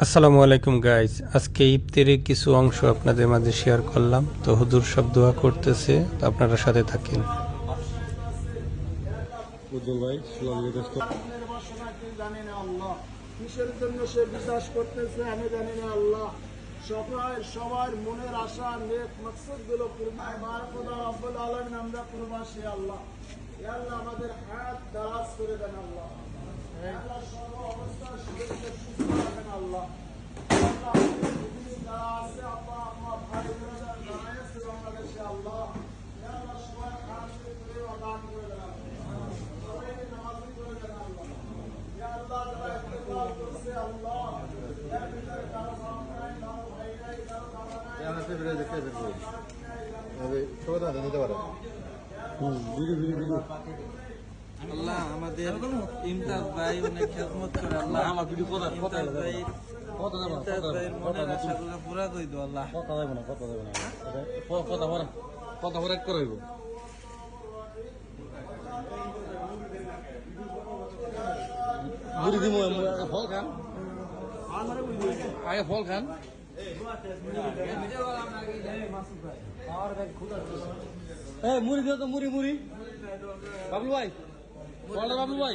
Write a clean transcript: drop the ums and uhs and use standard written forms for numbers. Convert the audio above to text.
আসসালামু আলাইকুম গাইজ, আজকে ইফতারের কিছু অংশ আপনাদের মাঝে শেয়ার করলাম। তো হুজুর সব দোয়া করতেছে, তো আপনারা সাথে থাকেন। উজ্জ্বল ভাই জানি না আল্লাহ কিসের জন্য সে বিশ্বাস করতেছে আমি জানি না আল্লাহ। সবার মনের আশা নেক মকসদ গুলো আমরা প্রবাসী আল্লাহ। আল্লাহ আমাদের হাত দারাজ করে দেন আল্লাহ। আল্লাহ সর্ব অবস্থায় শরীরকে সুস্থ রাখেন আল্লাহ। আল্লাহ যারা আছে আল্লাহ আমার ভাই বোনেরা যারা আছে বাংলাদেশে আল্লাহ আল্লাহ সবাই খারাপ করে দান করে দেন আল্লাহ। সবাইকে নামাজি করে দেন আল্লাহ। আল্লাহ যারা ইন্তেকাল করছে আল্লাহ এর ভিতরে কারো বাপ নাই, কারো ভাই নাই, কারো বাবা নাই। আল্লাহ আমাদের ইমতাজ ভাই অনেক খেদমত করে আল্লাহ। আমার ভিডিও কথা ইমতাজ ভাইয়ের মনের আশাগুলো পুরা করে দাও আল্লাহ। কথা বলে করাইব মুড়ি দিব ফল খান আগে ফল খান মুড়ি দিও তো মুড়ি বাবলু ভাই বাবলু ভাই